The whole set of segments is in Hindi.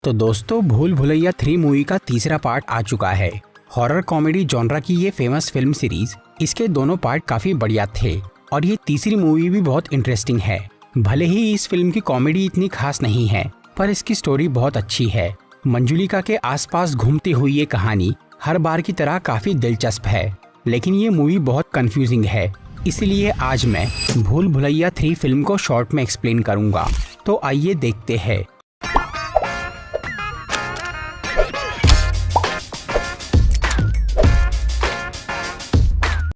तो दोस्तों, भूल भुलैया 3 मूवी का तीसरा पार्ट आ चुका है। हॉरर कॉमेडी जॉनरा की ये फेमस फिल्म सीरीज, इसके दोनों पार्ट काफी बढ़िया थे और ये तीसरी मूवी भी बहुत इंटरेस्टिंग है। भले ही इस फिल्म की कॉमेडी इतनी खास नहीं है, पर इसकी स्टोरी बहुत अच्छी है। मंजुलिका के आसपास घूमती हुई ये कहानी हर बार की तरह काफी दिलचस्प है, लेकिन ये मूवी बहुत कंफ्यूजिंग है। इसलिए आज मैं भूल भुलैया 3 फिल्म को शॉर्ट में एक्सप्लेन करूंगा। तो आइए देखते हैं।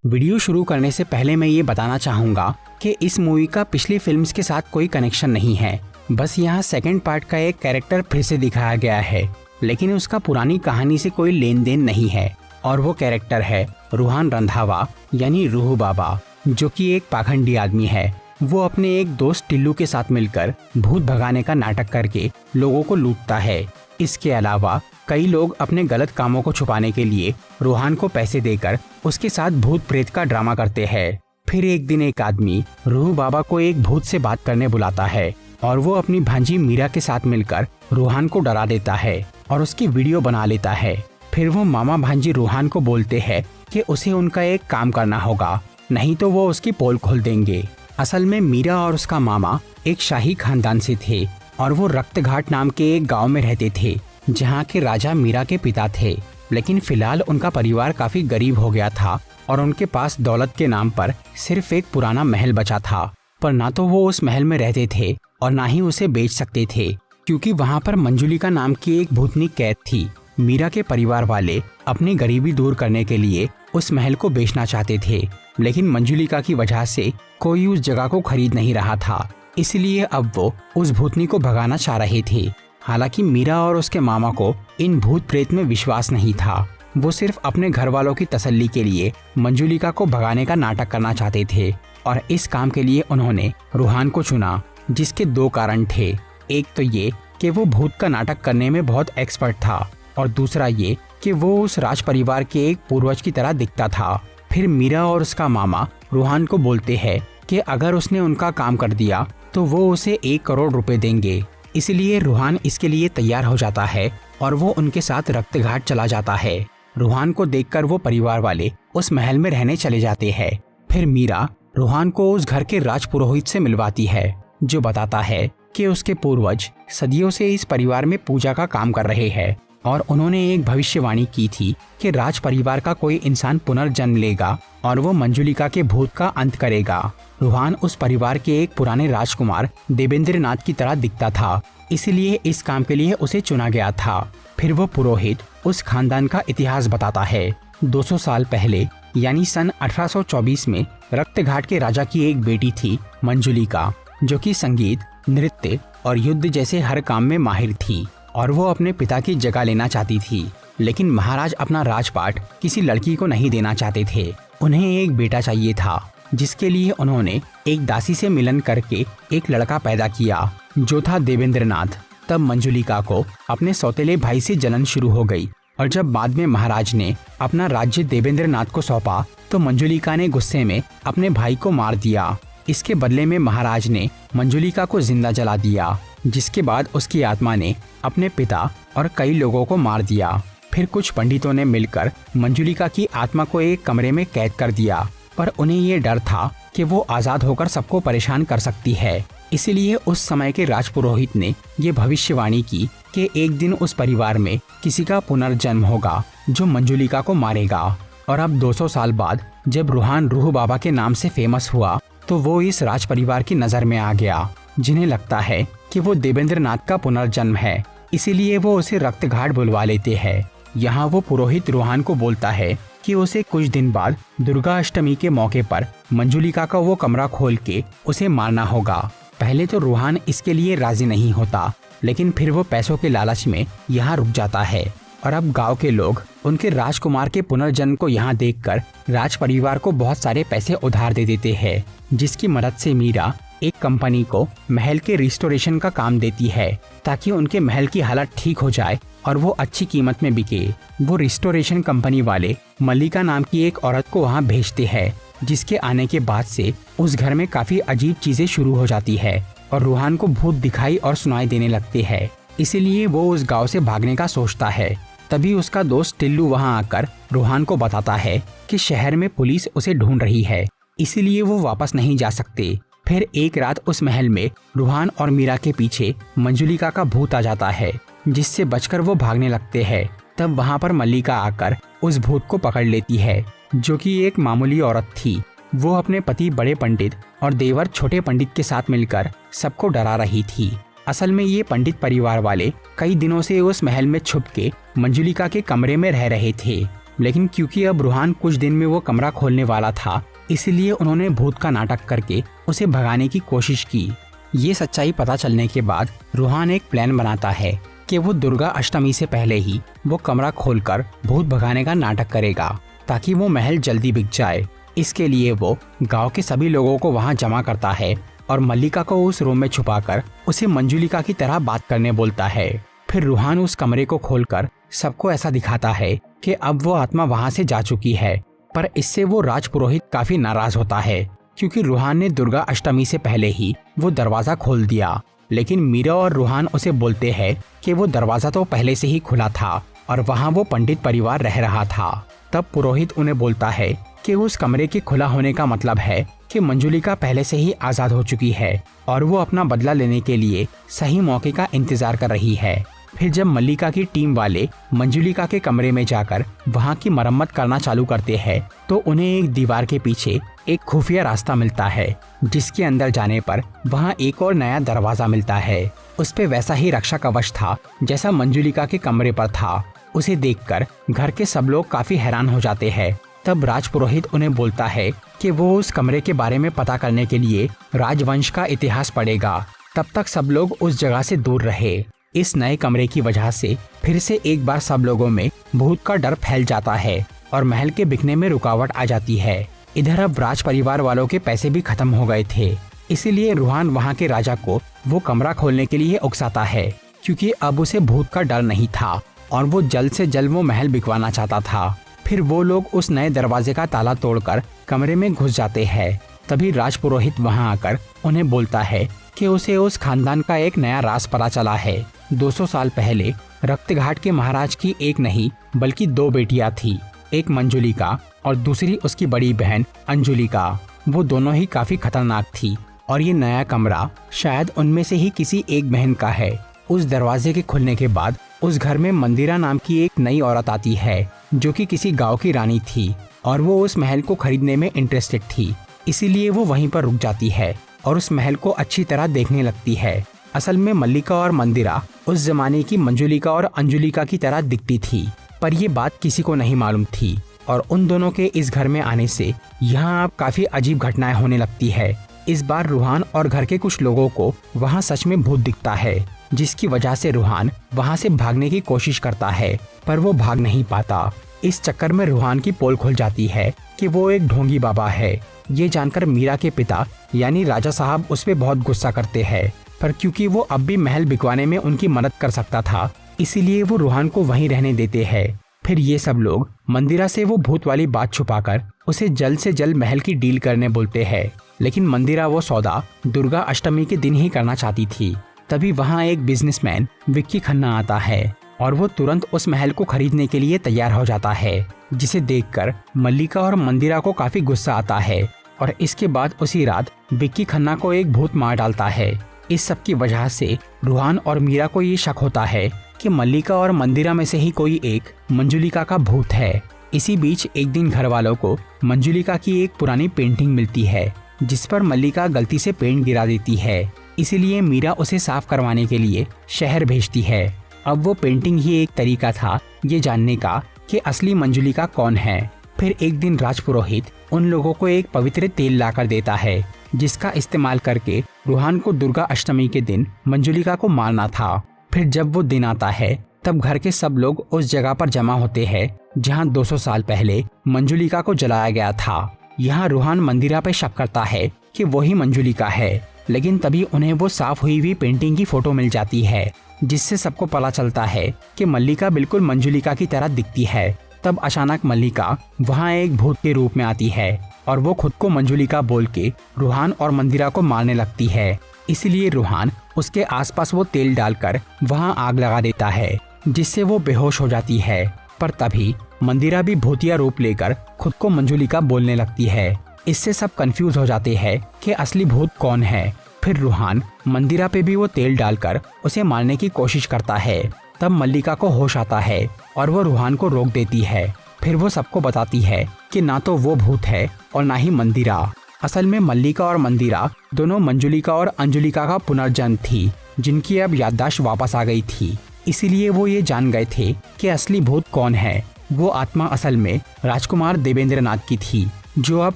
वीडियो शुरू करने से पहले मैं ये बताना चाहूँगा कि इस मूवी का पिछली फिल्म्स के साथ कोई कनेक्शन नहीं है। बस यहाँ सेकंड पार्ट का एक कैरेक्टर फिर से दिखाया गया है, लेकिन उसका पुरानी कहानी से कोई लेन देन नहीं है। और वो कैरेक्टर है रूहान रंधावा यानी रूह बाबा, जो कि एक पाखंडी आदमी है। वो अपने एक दोस्त टिल्लू के साथ मिलकर भूत भगाने का नाटक करके लोगों को लूटता है। इसके अलावा कई लोग अपने गलत कामों को छुपाने के लिए रूहान को पैसे देकर उसके साथ भूत प्रेत का ड्रामा करते हैं। फिर एक दिन एक आदमी रूह बाबा को एक भूत से बात करने बुलाता है और वो अपनी भांजी मीरा के साथ मिलकर रूहान को डरा देता है और उसकी वीडियो बना लेता है। फिर वो मामा भांजी रूहान को बोलते हैं कि उसे उनका एक काम करना होगा, नहीं तो वो उसकी पोल खोल देंगे। असल में मीरा और उसका मामा एक शाही खानदान से थे और वो रक्तघाट नाम के एक गांव में रहते थे, जहां के राजा मीरा के पिता थे। लेकिन फिलहाल उनका परिवार काफी गरीब हो गया था और उनके पास दौलत के नाम पर सिर्फ एक पुराना महल बचा था। पर ना तो वो उस महल में रहते थे और ना ही उसे बेच सकते थे, क्योंकि वहां पर मंजुलिका नाम की एक भूतनी कैद थी। मीरा के परिवार वाले अपनी गरीबी दूर करने के लिए उस महल को बेचना चाहते थे, लेकिन मंजुलिका की वजह से कोई उस जगह को खरीद नहीं रहा था। इसलिए अब वो उस भूतनी को भगाना चाह रहे थे। हालांकि मीरा और उसके मामा को इन भूत प्रेत में विश्वास नहीं था। वो सिर्फ अपने घर वालों की तसल्ली के लिए मंजुलिका को भगाने का नाटक करना चाहते थे और इस काम के लिए उन्होंने रूहान को चुना, जिसके 2 कारण थे। एक तो ये कि वो भूत का नाटक करने में बहुत एक्सपर्ट था और दूसरा ये कि वो उस राज परिवार के एक पूर्वज की तरह दिखता था। फिर मीरा और उसका मामा रूहान को बोलते हैं कि अगर उसने उनका काम कर दिया तो वो उसे 1 करोड़ रुपए देंगे। इसलिए रूहान इसके लिए तैयार हो जाता है और वो उनके साथ रक्तघाट चला जाता है। रूहान को देखकर वो परिवार वाले उस महल में रहने चले जाते हैं। फिर मीरा रूहान को उस घर के राजपुरोहित से मिलवाती है, जो बताता है कि उसके पूर्वज सदियों से इस परिवार में पूजा का काम कर रहे हैं और उन्होंने एक भविष्यवाणी की थी कि राज परिवार का कोई इंसान पुनर्जन्म लेगा और वो मंजुलिका के भूत का अंत करेगा। रूहान उस परिवार के एक पुराने राजकुमार देवेंद्र नाथ की तरह दिखता था, इसलिए इस काम के लिए उसे चुना गया था। फिर वो पुरोहित उस खानदान का इतिहास बताता है। 200 साल पहले यानी सन 1824 में रक्तघाट के राजा की एक बेटी थी मंजुलिका, जो कि संगीत, नृत्य और युद्ध जैसे हर काम में माहिर थी और वो अपने पिता की जगह लेना चाहती थी। लेकिन महाराज अपना राजपाट किसी लड़की को नहीं देना चाहते थे। उन्हें एक बेटा चाहिए था, जिसके लिए उन्होंने एक दासी से मिलन करके एक लड़का पैदा किया, जो था देवेंद्र नाथ। तब मंजुलिका को अपने सौतेले भाई से जलन शुरू हो गई और जब बाद में महाराज ने अपना राज्य देवेंद्र नाथ को सौंपा तो मंजुलिका ने गुस्से में अपने भाई को मार दिया। इसके बदले में महाराज ने मंजुलिका को जिंदा जला दिया, जिसके बाद उसकी आत्मा ने अपने पिता और कई लोगों को मार दिया। फिर कुछ पंडितों ने मिलकर मंजुलिका की आत्मा को एक कमरे में कैद कर दिया, पर उन्हें ये डर था कि वो आजाद होकर सबको परेशान कर सकती है। इसलिए उस समय के राजपुरोहित ने ये भविष्यवाणी की कि एक दिन उस परिवार में किसी का पुनर्जन्म होगा जो मंजुलिका को मारेगा। और अब 200 साल बाद जब रूहान रूह बाबा के नाम से फेमस हुआ तो वो इस राज परिवार की नजर में आ गया, जिन्हें लगता है कि वो देवेंद्र नाथ का पुनर्जन्म है। इसीलिए वो उसे रक्तघाट बुलवा लेते हैं। यहाँ वो पुरोहित रूहान को बोलता है कि उसे कुछ दिन बाद दुर्गा अष्टमी के मौके पर मंजुलिका का वो कमरा खोल के उसे मारना होगा। पहले तो रूहान इसके लिए राजी नहीं होता, लेकिन फिर वो पैसों के लालच में यहाँ रुक जाता है। और अब गांव के लोग उनके राजकुमार के पुनर्जन्म को यहाँ देखकर राज परिवार को बहुत सारे पैसे उधार दे देते हैं, जिसकी मदद से मीरा एक कंपनी को महल के रिस्टोरेशन का काम देती है ताकि उनके महल की हालत ठीक हो जाए और वो अच्छी कीमत में बिके। वो रिस्टोरेशन कंपनी वाले मल्लिका नाम की एक औरत को वहाँ भेजते हैं, जिसके आने के बाद से उस घर में काफी अजीब चीजें शुरू हो जाती है और रूहान को भूत दिखाई और सुनाई देने लगते हैं। इसीलिए वो उस गांव से भागने का सोचता है। तभी उसका दोस्त टिल्लू वहां आकर रूहान को बताता है कि शहर में पुलिस उसे ढूंढ रही है, इसीलिए वो वापस नहीं जा सकते। फिर एक रात उस महल में रूहान और मीरा के पीछे मंजुलिका का भूत आ जाता है, जिससे बचकर वो भागने लगते हैं। तब वहां पर मल्लिका आकर उस भूत को पकड़ लेती है, जो कि एक मामूली औरत थी। वो अपने पति बड़े पंडित और देवर छोटे पंडित के साथ मिलकर सबको डरा रही थी। असल में ये पंडित परिवार वाले कई दिनों से उस महल में छुप के मंजुलिका के कमरे में रह रहे थे, लेकिन क्योंकि अब रूहान कुछ दिन में वो कमरा खोलने वाला था, इसलिए उन्होंने भूत का नाटक करके उसे भगाने की कोशिश की। ये सच्चाई पता चलने के बाद रूहान एक प्लान बनाता है कि वो दुर्गा अष्टमी से पहले ही वो कमरा खोलकर भूत भगाने का नाटक करेगा, ताकि वो महल जल्दी बिक जाए। इसके लिए वो गांव के सभी लोगों को वहां जमा करता है और मल्लिका को उस रूम में छुपाकर उसे मंजुलिका की तरह बात करने बोलता है। फिर रूहान उस कमरे को खोलकर सबको ऐसा दिखाता है कि अब वो आत्मा वहां से जा चुकी है। पर इससे वो राजपुरोहित काफी नाराज होता है, क्योंकि रूहान ने दुर्गा अष्टमी से पहले ही वो दरवाजा खोल दिया। लेकिन मीरा और रूहान उसे बोलते हैं कि वो दरवाजा तो पहले से ही खुला था और वहाँ वो पंडित परिवार रह रहा था। तब पुरोहित उन्हें बोलता है कि उस कमरे के खुला होने का मतलब है कि मंजुलिका पहले से ही आजाद हो चुकी है और वो अपना बदला लेने के लिए सही मौके का इंतजार कर रही है। फिर जब मल्लिका की टीम वाले मंजुलिका के कमरे में जाकर वहां की मरम्मत करना चालू करते हैं, तो उन्हें एक दीवार के पीछे एक खुफिया रास्ता मिलता है, जिसके अंदर जाने पर वहां एक और नया दरवाजा मिलता है। उस पे वैसा ही रक्षा कवच था जैसा मंजुलिका के कमरे पर था। उसे देखकर घर के सब लोग काफी हैरान हो जाते हैं। तब राजपुरोहित उन्हें बोलता है कि वो उस कमरे के बारे में पता करने के लिए राजवंश का इतिहास पढ़ेगा। तब तक सब लोग उस जगह से दूर रहे। इस नए कमरे की वजह से फिर से एक बार सब लोगों में भूत का डर फैल जाता है और महल के बिकने में रुकावट आ जाती है। इधर अब राज परिवार वालों के पैसे भी खत्म हो गए थे, इसीलिए रूहान वहाँ के राजा को वो कमरा खोलने के लिए उकसाता है, क्योंकि अब उसे भूत का डर नहीं था और वो जल्द से जल्द वो महल बिकवाना चाहता था। फिर वो लोग उस नए दरवाजे का ताला तोड़कर कमरे में घुस जाते हैं। तभी राजपुरोहित वहां आकर उन्हें बोलता है कि उसे उस खानदान का एक नया राज पता चला है। 200 साल पहले रक्तघाट के महाराज की एक नहीं बल्कि 2 बेटियां थी, एक मंजुलिका और दूसरी उसकी बड़ी बहन अंजुलिका। वो दोनों ही काफी खतरनाक थी और ये नया कमरा शायद उनमें से ही किसी एक बहन का है। उस दरवाजे के खुलने के बाद उस घर में मंदिरा नाम की एक नई औरत आती है, जो कि किसी गांव की रानी थी और वो उस महल को खरीदने में इंटरेस्टेड थी। इसीलिए वो वहीं पर रुक जाती है और उस महल को अच्छी तरह देखने लगती है। असल में मल्लिका और मंदिरा उस जमाने की मंजुलिका और अंजुलिका की तरह दिखती थी, पर ये बात किसी को नहीं मालूम थी। और उन दोनों के इस घर में आने से यहाँ अब काफी अजीब घटनाएं होने लगती है। इस बार रूहान और घर के कुछ लोगों को वहाँ सच में भूत दिखता है, जिसकी वजह से रूहान वहाँ से भागने की कोशिश करता है, पर वो भाग नहीं पाता। इस चक्कर में रूहान की पोल खुल जाती है कि वो एक ढोंगी बाबा है। ये जानकर मीरा के पिता यानी राजा साहब उस पे बहुत गुस्सा करते हैं, पर क्योंकि वो अब भी महल बिकवाने में उनकी मदद कर सकता था, इसीलिए वो रूहान को वहीं रहने देते हैं। फिर ये सब लोग मंदिरा से वो भूत वाली बात छुपाकर उसे जल्द से जल्द महल की डील करने बोलते हैं, लेकिन मंदिरा वो सौदा दुर्गा अष्टमी के दिन ही करना चाहती थी। तभी वहाँ एक बिजनेसमैन विक्की खन्ना आता है और वो तुरंत उस महल को खरीदने के लिए तैयार हो जाता है, जिसे देखकर मल्लिका और मंदिरा को काफी गुस्सा आता है और इसके बाद उसी रात विक्की खन्ना को एक भूत मार डालता है। इस सब की वजह से रूहान और मीरा को ये शक होता है कि मल्लिका और मंदिरा में से ही कोई एक मंजुलिका का भूत है। इसी बीच एक दिन घर वालों को मंजुलिका की एक पुरानी पेंटिंग मिलती है, जिस पर मल्लिका गलती से पेंट गिरा देती है। इसीलिए मीरा उसे साफ करवाने के लिए शहर भेजती है। अब वो पेंटिंग ही एक तरीका था ये जानने का कि असली मंजुलिका कौन है। फिर एक दिन राजपुरोहित उन लोगों को एक पवित्र तेल लाकर देता है, जिसका इस्तेमाल करके रूहान को दुर्गा अष्टमी के दिन मंजुलिका को मारना था। फिर जब वो दिन आता है, तब घर के सब लोग उस जगह पर जमा होते हैं जहाँ 200 साल पहले मंजुलिका को जलाया गया था। यहाँ रूहान मंदिरा पे शक करता है कि वही मंजुलिका है, लेकिन तभी उन्हें वो साफ हुई हुई पेंटिंग की फोटो मिल जाती है, जिससे सबको पता चलता है कि मल्लिका बिल्कुल मंजुलिका की तरह दिखती है। तब अचानक मल्लिका वहाँ एक भूत के रूप में आती है और वो खुद को मंजुलिका बोल के रूहान और मंदिरा को मारने लगती है। इसलिए रूहान उसके आसपास वो तेल डालकर वहाँ आग लगा देता है, जिससे वो बेहोश हो जाती है। पर तभी मंदिरा भी भूतिया रूप लेकर खुद को मंजुलिका बोलने लगती है। इससे सब कंफ्यूज हो जाते हैं कि असली भूत कौन है। फिर रूहान मंदिरा पे भी वो तेल डालकर उसे मारने की कोशिश करता है। तब मल्लिका को होश आता है और वो रूहान को रोक देती है। फिर वो सबको बताती है कि ना तो वो भूत है और ना ही मंदिरा। असल में मल्लिका और मंदिरा दोनों मंजुलिका और अंजुलिका का पुनर्जन्म थी, जिनकी अब याददाश्त वापस आ गई थी। इसीलिए वो ये जान गए थे कि असली भूत कौन है। वो आत्मा असल में राजकुमार देवेंद्रनाथ की थी, जो अब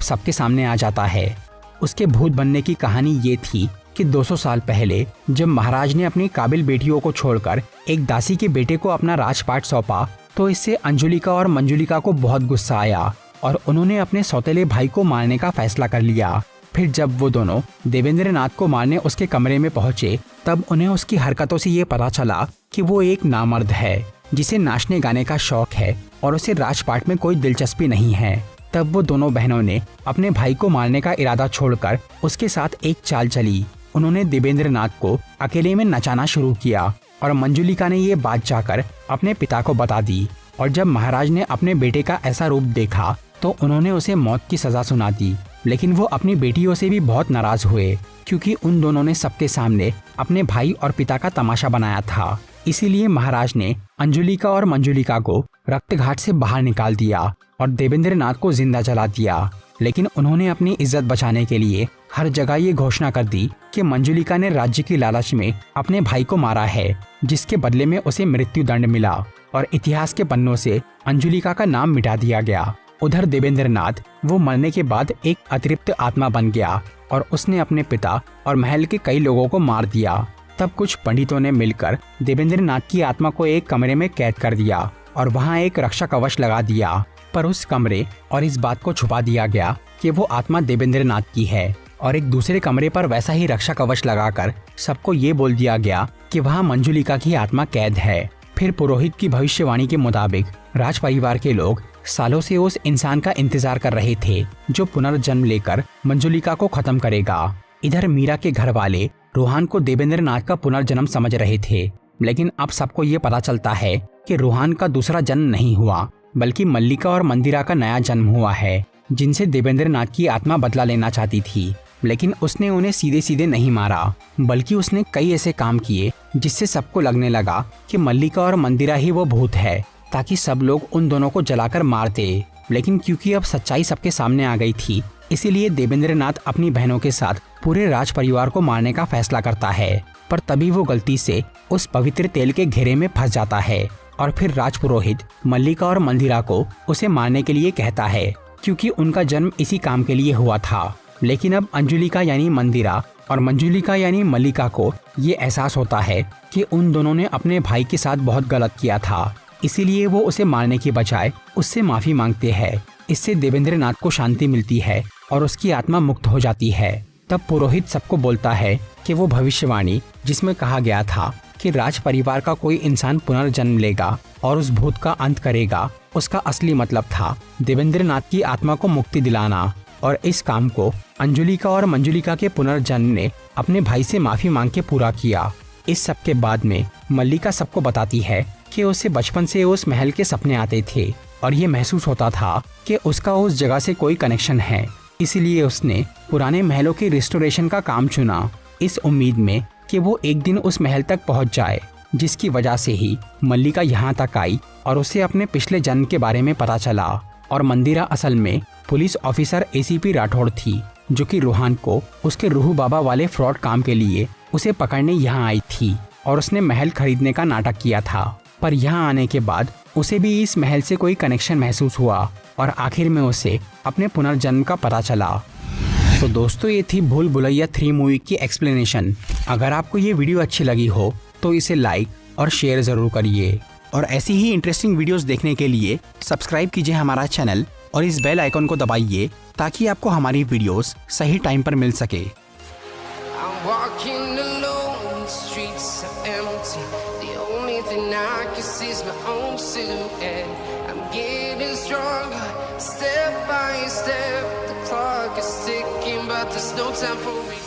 सबके सामने आ जाता है। उसके भूत बनने की कहानी ये थी कि 200 साल पहले जब महाराज ने अपनी काबिल बेटियों को छोड़कर एक दासी के बेटे को अपना राजपाट सौंपा, तो इससे अंजुलिका और मंजुलिका को बहुत गुस्सा आया और उन्होंने अपने सौतेले भाई को मारने का फैसला कर लिया। फिर जब वो दोनों देवेंद्रनाथ को मारने उसके कमरे में पहुंचे, तब उन्हें उसकी हरकतों से ये पता चला कि वो एक नामर्द है, जिसे नाचने गाने का शौक है और उसे राजपाट में कोई दिलचस्पी नहीं है। तब वो दोनों बहनों ने अपने भाई को मारने का इरादा छोड़कर उसके साथ एक चाल चली। उन्होंने देवेंद्रनाथ को अकेले में नचाना शुरू किया और मंजुलिका ने ये बात जाकर अपने पिता को बता दी। और जब महाराज ने अपने बेटे का ऐसा रूप देखा तो उन्होंने उसे मौत की सजा सुना दी। लेकिन वो अपनी बेटियों से भी बहुत नाराज हुए, क्योंकि उन दोनों ने सबके सामने अपने भाई और पिता का तमाशा बनाया था। इसीलिए महाराज ने अंजुलिका और मंजुलिका को रक्तघाट से बाहर निकाल दिया और देवेंद्रनाथ को जिंदा जला दिया। लेकिन उन्होंने अपनी इज्जत बचाने के लिए हर जगह ये घोषणा कर दी कि मंजुलिका ने राज्य की लालच में अपने भाई को मारा है, जिसके बदले में उसे मृत्यु दंड मिला और इतिहास के पन्नों से अंजुलिका का नाम मिटा दिया गया। उधर देवेंद्रनाथ वो मरने के बाद एक अतृप्त आत्मा बन गया और उसने अपने पिता और महल के कई लोगों को मार दिया। तब कुछ पंडितों ने मिलकर देवेंद्रनाथ की आत्मा को एक कमरे में कैद कर दिया और वहाँ एक रक्षा कवच लगा दिया। पर उस कमरे और इस बात को छुपा दिया गया कि वो आत्मा देवेंद्रनाथ की है, और एक दूसरे कमरे पर वैसा ही रक्षा कवच लगाकर सबको ये बोल दिया गया कि वहाँ मंजुलिका की आत्मा कैद है। फिर पुरोहित की भविष्यवाणी के मुताबिक राज परिवार के लोग सालों से उस इंसान का इंतजार कर रहे थे, जो पुनर्जन्म लेकर मंजुलिका को खत्म करेगा। इधर मीरा के घर वाले रूहान को देवेंद्रनाथ का पुनर्जन्म समझ रहे थे, लेकिन अब सबको ये पता चलता है कि रूहान का दूसरा जन्म नहीं हुआ, बल्कि मल्लिका और मंदिरा का नया जन्म हुआ है, जिनसे देवेंद्रनाथ की आत्मा बदला लेना चाहती थी। लेकिन उसने उन्हें सीधे सीधे नहीं मारा, बल्कि उसने कई ऐसे काम किए जिससे सबको लगने लगा कि मल्लिका और मंदिरा ही वो भूत है, ताकि सब लोग उन दोनों को जलाकर मार दे। लेकिन क्योंकि अब सच्चाई सबके सामने आ गई थी, इसीलिए देवेंद्रनाथ अपनी बहनों के साथ पूरे राज परिवार को मारने का फैसला करता है। पर तभी वो गलती से उस पवित्र तेल के घेरे में फंस जाता है और फिर राजपुरोहित मल्लिका और मंदिरा को उसे मारने के लिए कहता है, क्योंकि उनका जन्म इसी काम के लिए हुआ था। लेकिन अब अंजुलिका यानी मंदिरा और मंजुलिका यानी मल्लिका को ये एहसास होता है कि उन दोनों ने अपने भाई के साथ बहुत गलत किया था, इसीलिए वो उसे मारने की बजाय उससे माफी मांगते हैं। इससे देवेंद्रनाथ को शांति मिलती है और उसकी आत्मा मुक्त हो जाती है। तब पुरोहित सबको बोलता है कि वो भविष्यवाणी जिसमें कहा गया था कि राज परिवार का कोई इंसान पुनर्जन्म लेगा और उस भूत का अंत करेगा, उसका असली मतलब था देवेंद्रनाथ की आत्मा को मुक्ति दिलाना। और इस काम को अंजुलिका और मंजुलिका के पुनर्जन्म ने अपने भाई से माफी मांग के पूरा किया। इस सब के बाद में मल्लिका सबको बताती है कि उसे बचपन से उस महल के सपने आते थे और ये महसूस होता था कि उसका उस जगह से कोई कनेक्शन है। इसीलिए उसने पुराने महलों के रिस्टोरेशन का काम चुना, इस उम्मीद में कि वो एक दिन उस महल तक पहुंच जाए, जिसकी वजह से ही मल्लिका यहाँ तक आई और उसे अपने पिछले जन्म के बारे में पता चला। और मंदिरा असल में पुलिस ऑफिसर एसीपी राठौड़ थी, जो कि रूहान को उसके रूह बाबा वाले फ्रॉड काम के लिए उसे पकड़ने यहाँ आई थी और उसने महल खरीदने का नाटक किया था। पर यहाँ आने के बाद उसे भी इस महल से कोई कनेक्शन महसूस हुआ और आखिर में उसे अपने पुनर्जन्म का पता चला। तो दोस्तों, ये थी भूल भुलैया 3 मूवी की एक्सप्लेनेशन। अगर आपको ये वीडियो अच्छी लगी हो तो इसे लाइक और शेयर ज़रूर करिए, और ऐसी ही इंटरेस्टिंग वीडियोस देखने के लिए सब्सक्राइब कीजिए हमारा चैनल और इस बेल आइकन को दबाइए, ताकि आपको हमारी वीडियोस सही टाइम पर मिल सके। Step by step, the clock is ticking, but there's no time for me.